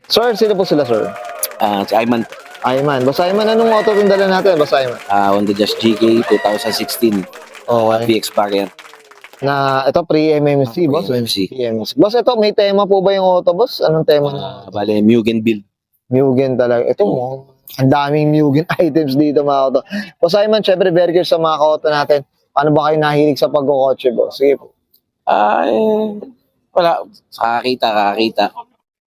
Sir, sino po sila, sir? Si Ayman, Ayman. Boss Ayman, anong auto itong dala natin, Boss Ayman? Honda Jazz GK 2016 Okay. VX variant. Na, ito, pre-MMC, boss. Pre-MMC. PMC. Boss, ito, may tema po ba yung auto, boss? Anong tema na? Bale, Mugen build. Mugen talaga. Ito, ang daming Mugen items dito, mga auto. Boss Ayman, syempre, very curious sa mga auto natin. Paano ba kayo nahilig sa pagkukotse, boss? Sige po. Wala. Kakakita.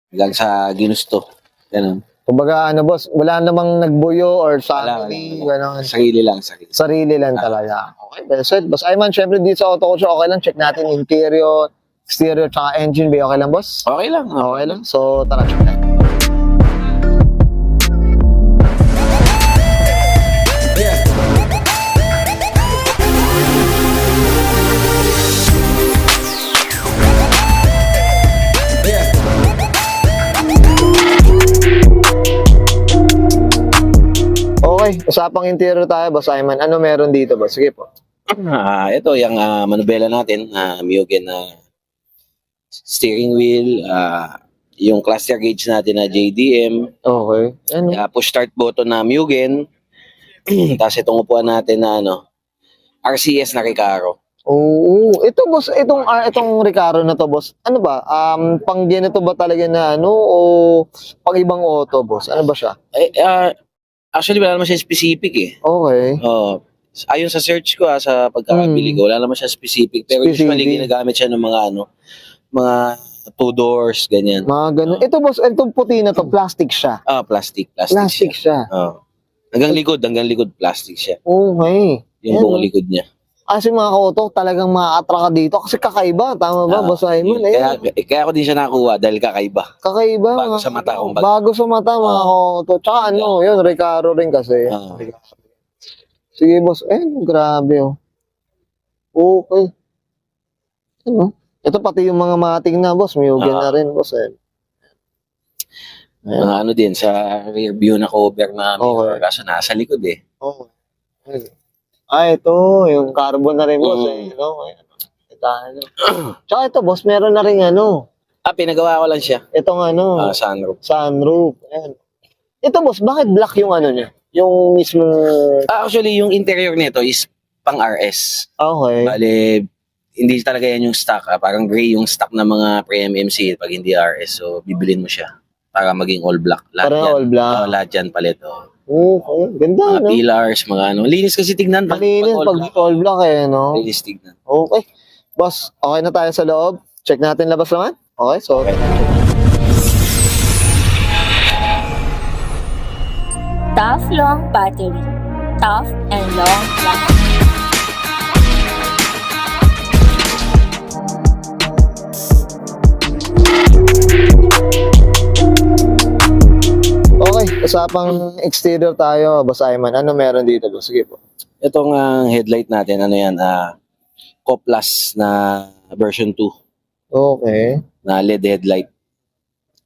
Hanggang sa ginusto. Ganun. Kumbaga, ano, boss, wala namang nagbuyo or family, Wala. gano'n. Sarili lang. Sarili lang talaga. Okay, best set. Boss Ayman, syempre, dito sa auto ko, okay lang. Check natin interior, exterior, tsaka engine bay. Okay lang, boss? Okay lang. Okay lang. So, tara, check natin. Okay, usapang interior tayo, Boss Ayman. Ano meron dito, boss? Sige po. Ito, yung manubela natin, Mugen steering wheel, yung cluster gauge natin na JDM, Okay. Ano? push start button na Mugen, tapos itong upuan natin na RCS na Recaro. Oo. Ito, boss, itong Recaro na to, boss. Ano ba? Pang ganito ba talaga na ano o pang ibang auto, boss? Ano ba siya? Actually, wala naman siya specific eh. Okay. Ayon sa search ko sa pagkakabili ko, wala naman siya specific. Pero usually ginagamit siya ng mga two doors, ganyan. Mga ganun. Ito, boss, itong puti na to, plastic siya. Plastic Plastic siya. Hanggang likod, plastic siya. Okay. Yung buong likod niya. Kasi mga auto, talagang ma-attract ka dito kasi kakaiba. Tama ba, Boss Ayman? Kaya ako din siya nakuha dahil kakaiba. Kakaiba. Bago sa mata, kumbaga. Bago sa mata, mga auto. Tsaka ano, yun, Recaro rin kasi. Sige, boss. Grabe, oh. Okay. Ano? Ito pati yung mga mating na, boss. Mugen na rin, boss. Ano din, sa rear view na cover na mirror, kaso nasa likod eh. Okay. Ito, yung carbon na rin, boss. Tsaka ito, boss, meron na rin ano. Pinagawa ko lang siya. Itong ano. Sunroof. Sunroof. Ayan. Ito, boss, bakit black yung ano niya? Yung mismo... Actually, yung interior nito is pang RS. Okay. Bale, hindi talaga yan yung stock. Parang gray yung stock ng mga pre-MMC pag hindi RS. So, bibilin mo siya para maging all black. Parang all black. Lahat yan palit. Okay. Ganda, no? Pillars, mga ano. Linis kasi tignan. Malinis pag all black no? Linis tignan. Okay. Boss, okay na tayo sa loob. Check natin labas naman. Okay, so... Tough long battery. Tough and long lasting. Okay, usapang exterior tayo, Boss Ayman. Ano meron dito, boss? Sige po. Itong headlight natin, ano yan, Coplas na version 2 Okay. na LED headlight.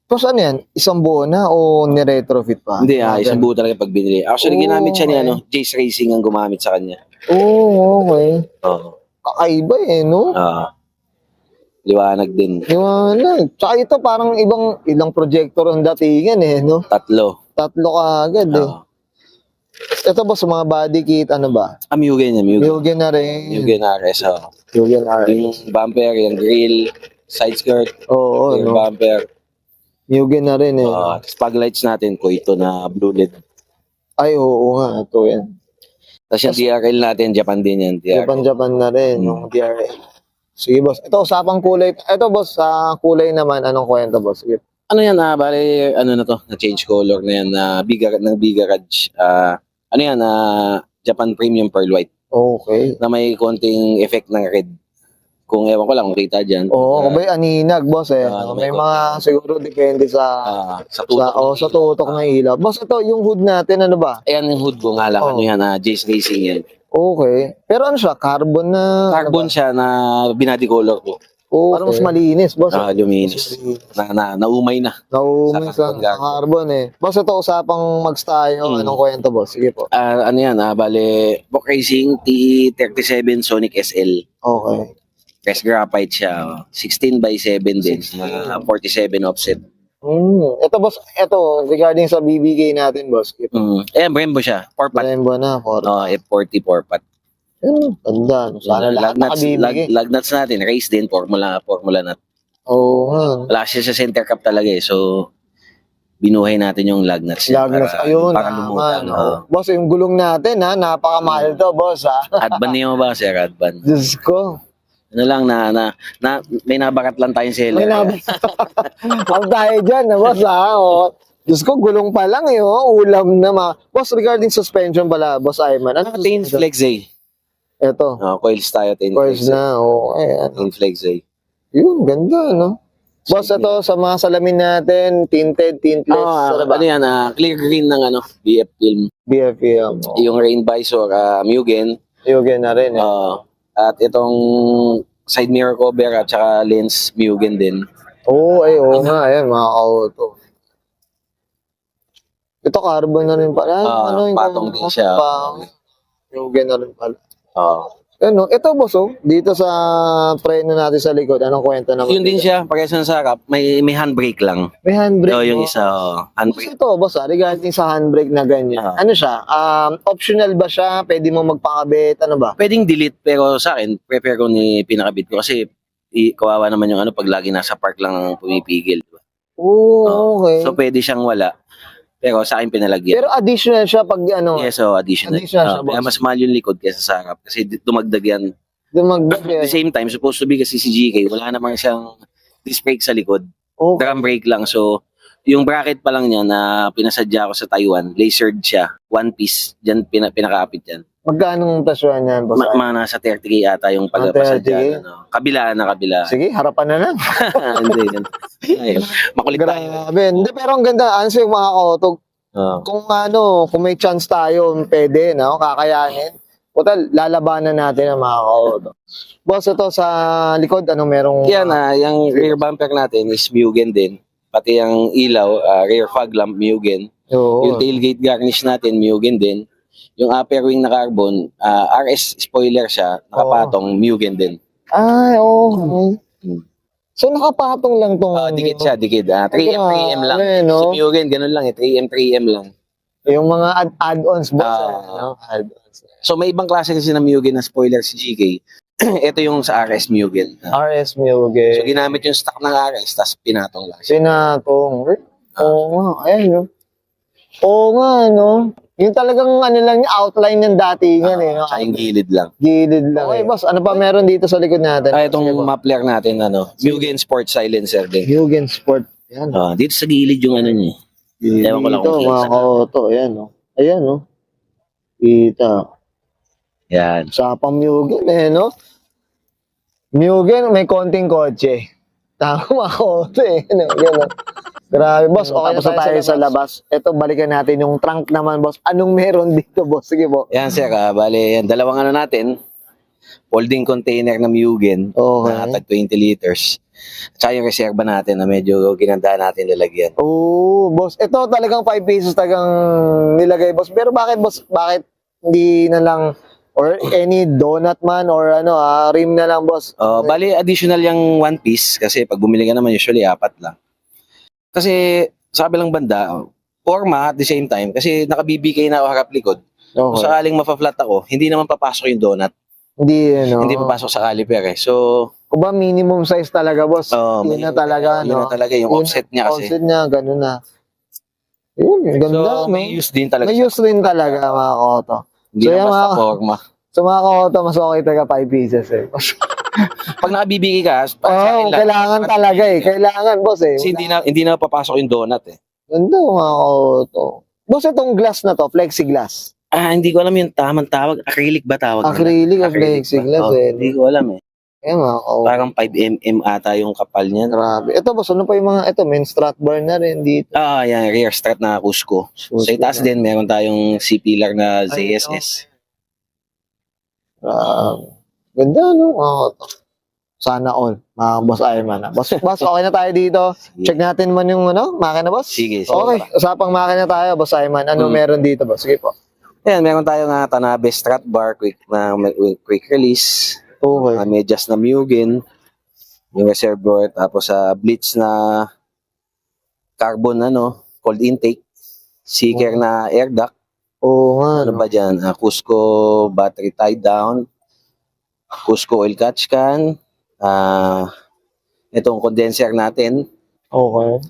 Tapos ano yan? Isang buo na o ni-retrofit pa? Hindi, isang buo talaga pag binili. Actually, ginamit siya ni Okay. Jace Racing ang gumamit sa kanya. Okay. Oo. Kakaiba no? Liwanag din. Liwanag. Tsaka ito parang ilang projector ang datingan no? Tatlo. Tatlo ka agad Ito ba sa mga body kit, ano ba? Mugen yan, Mugen. Mugen na rin. Mugen RS, Mugen RS. Yung bumper, yung grill, side skirt, Oo, yung no? bumper. Mugen na rin Fog lights natin, Koito na blue LED. Ay, oo nga. Ito yan. Tapos yung DRL natin, Japan din yan. Japan na rin. Yung DRL. Sige, boss. Ito, usapang kulay. Ito, boss, sa kulay naman, anong kwento, boss? Sige. Ano yan, bale, ano na to, na-change color na yan, ng Bigarage. Ano yan, Japan Premium Pearl White. Okay. Na may konting effect ng red. Kung ewan ko lang, kung kita dyan. Oo, kabay aninag, boss may mga siguro depende sa sa tutok ng ilaw. Boss, ito, yung hood natin, ano ba? Ayan yung hood ko nga lang, ano yan, Jace Racing yan. Okay. Pero ano siya, carbon na... Carbon siya na binady color ko. Okay. Parang mas malinis, boss. Luminis. Naumay na. Naumay sa carbon Boss, ito, usapang mags tayo. Anong kwento, boss? Sige po. Ano yan, bale, Book Racing TE37 Sonic SL. Okay. Press graphite siya. 16 by 7 din. 47 offset. Ito, boss. Ito, regarding sa BBK natin, boss. Brembo siya. 4-pot. Brembo na. F40 4-pot. Ganda. Sana lahat nakabibigay. Lug nuts natin. Race din. Formula nut. Oo nga. Wala siya sa center cap talaga eh. So, binuhay natin yung lug nuts. Lagnas. Ayun. Para lumutan. Boss, yung gulong natin, ha? Napakamahal to, boss, ha? Adban niyo ba, sir? Adban. Diyos ko. Ano lang may nabakat lang tayong seller. May Ang tayo dyan, boss, ha? Diyos ko, gulong pa lang, ulam na Boss, regarding suspension pala, boss Ayman. Ano Tail Flex A. Ito. Coils tayo, Tail Coils Flex A. na, ayan. Tail Flex A. Yun, ganda, no? Boss, ito, sa mga salamin natin, tintless. Ano ba? Ano yan, clear green ng BF film. BFM. Yung rain visor, Mugen. Yugen na rin, At itong side mirror cover at saka lens Mugen din. Oo nga, ayan, mga auto. Ito, carbon na rin pala. Yung patong din siya. Yugen na rin pala. Ano, ito, boss, dito sa preno natin sa likod, anong kwento naman? Yun din siya, parehas ng sarap, may handbrake lang. May handbrake. Yung isa, handbrake. Ito, boss, regarding sa handbrake na ganyan. Ano siya? Optional ba siya? Pwede mo magpakabit? Ano ba? Pwedeng delete, pero sa akin, prefer ko ni pinakabit ko kasi kawawa naman yung pag lagi nasa park lang pumipigil. Diba? Okay. So, pwede siyang wala. Pero sa akin pinalagyan. Pero additional siya pag Yes, additional. Additional siya, Kaya boss. mas mahal yung likod kaysa sa harap kasi dumagdag yan. Dumagdag At the same time, supposed to be kasi si GK, wala namang siyang disc brake sa likod. Okay. Drum brake lang. So, yung bracket pa lang niya na pinasadya ko sa Taiwan, lasered siya. One piece. Diyan pinakapit yan. Magkano ang presyo niyan, boss? Nasa 30K ata yung pagpasadya. Kabila. Sige, harapan na lang. Hindi. Makulit tayo. Grabe. Hindi, pero ang ganda. Ano yung mga auto? Kung may chance tayo, pwede, no? Kakayanin. Total, lalabanan natin ang mga auto. Boss, ito sa likod, merong... Yan, yung rear bumper natin is Mugen din. Pati yung ilaw, rear fog lamp Mugen. Yung tailgate garnish natin, Mugen din. Yung upper wing na carbon, RS spoiler siya, nakapatong Mugen din. Ay, okay. So, nakapatong lang tong... Dikit siya, dikit. 3M, 3M lang. Si Mugen, ganun lang 3M, 3M lang. Yung mga add-ons, boss. Add-ons. So, may ibang klase kasi ng Mugen na spoiler si GK. Ito yung sa RS Mugen. RS Mugen. So, ginamit yung stock ng RS, tapos pinatong lang siya. Pinatong. Oo nga, ayan, no? Oo nga, no? Yung talagang lang yung outline ng datingan, no? Tsaka yung gilid lang. Gilid lang. Okay, boss, ano pa meron dito sa likod natin? Itong muffler natin, Mugen Sport Silencer din. Mugen Sport. Yan. Dito sa gilid yung niya. Ewan ko lang kung mga kauto, ayan, no? Ayan, no? Kita. Yan. Sapang Mugen, no? Mugen, may konting kotse. Tama ako, no? Gano'n. Grabe, boss. Okay, tapos na tayo sa labas. Ito, balikan natin yung trunk naman, boss. Anong meron dito, boss? Sige po. Yan, sir. Bale, yan. Dalawang natin. Folding container na Mugen. Okay. Na tag 20 liters. Tsaka yung reserva natin na medyo ginanda natin lalagyan. Oh, boss. Ito talagang 5 pesos tagang nilagay, boss. Pero bakit, boss? Bakit hindi na lang or any donut man or rim na lang, boss? Bali, additional yung one piece kasi pag bumili ka naman usually 4 lang. Kasi sa kabilang banda, forma at the same time, kasi naka-BBK na ako harap likod. Kung Okay. sakaling mapa-flat ako, hindi naman papasok yung donut. Hindi papasok sa caliper eh. So, kung ba minimum size talaga, boss? Yun na talaga, yun na talaga yung offset niya kasi. Offset niya, ganun na. Yun, ganda. So, may use din talaga. May use rin talaga, mga koto. Hindi So, na yung basta forma. Sa mga koto, mas okay talaga 5 pieces eh. Pag naka-BBK ka, Kailangan talaga eh. Kailangan, boss eh. Kasi hindi na papasok yung donut eh. Ganda, mga koto. Boss, itong glass na to, plexiglass. Hindi ko alam yung tamang tawag. Acrylic ba tawag? Acrylic o plexiglass eh. Hindi ko alam eh. Eh, mga koto. Parang 5mm ata yung kapal niyan. Grabe. Ito, boss, ano pa yung mga, main strut bar na rin dito. Yan, rear strut na Cusco. Sa itaas din, meron tayong C-pillar na ZSS. Ganda, no? Sana all, mga boss Ayman. Boss, okay na tayo dito. Check natin man yung makina, boss. Sige. Okay, usapang makina tayo, boss Ayman. Ano meron dito, boss? Sige po. Ayan, meron tayong Tanabe strut bar, quick release. Okay. Medyas na Mugen. Yung reservoir. Tapos Blitz na carbon, cold intake, seeker na air duct, Oo nga, ano no? ba dyan, Cusco battery tie down, Cusco oil catch can, itong condenser natin, Okay.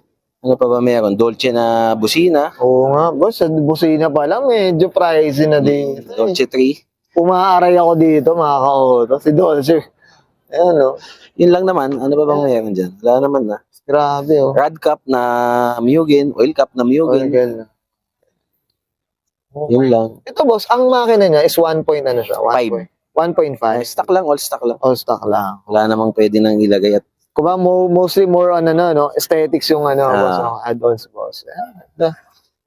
ano pa ba meron, Dolce na busina, Oo nga, boss. Sa busina pa lang, medyo pricey na din. Dolce 3, Umaaray ako dito, mga ka-auto. Si Dolce. Ayan, no? yun lang naman, ano pa bang meron dyan, wala naman na. Grabe, oh. Rad cap na Mugen, oil cap na Mugen, Organ. yun lang. Ito, boss, ang makina niya is 1 point, ano siya? 5. 1.5. Stock lang, all stock lang. All stock lang. Wala namang pwede nang ilagay at Kuba, mostly more on, no? Aesthetics yung, boss, Ah. no? Add-ons, boss. Ayan.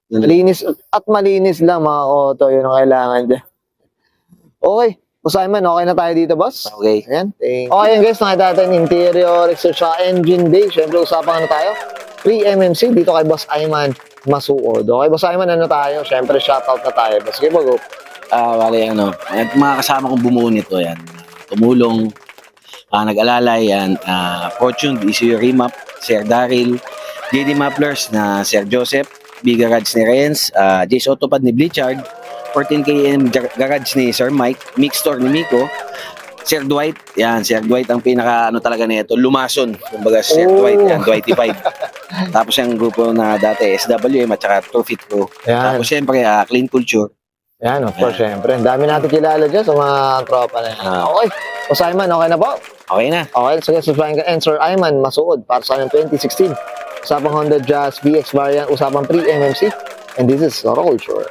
yun. Malinis, at malinis lang, mga auto. Yun ang kailangan dyan. Okay. Boss Simon, okay na tayo dito, boss? Okay. Ayan, thank you. Okay, yan guys, nakita natin interior, exterior, engine bay. Siyempre, usapan ano tayo? Pre-MMC dito kay Boss Ayman Masuod. Okay, Boss Ayman, ano tayo? Siyempre, shoutout na tayo. Boss, sige, go. Bale, at mga kasama kong bumuo nito, yan. Tumulong, nag-alalay, yan. Fortune, ECU Remap, Sir Daryl, JD Maplers na Sir Joseph, B Garage ni Renz, Jace Autopad ni Blichard, 14KM Garage ni Sir Mike, Mix Store ni Miko, Sir Dwight, yan, Sir Dwight ang pinaka talaga nito, lumason, kumbaga Sir Oh. Dwight, yan, Dwighty 5. Tapos yung grupo na dati, SWM at saka Turfit Pro. Ayan. Tapos syempre, Clean Culture. Yan, of course, siyempre. Ang dami natin kilala dyan sa mga tropa na yan. Okay. Boss Ayman, okay na po? Okay na. Okay, sige, subscribe ka. And Sir Ayman Masuod para sa amin 2016. Usapang Honda Jazz VX variant, usapang pre-MMC. And this is Auto Culture.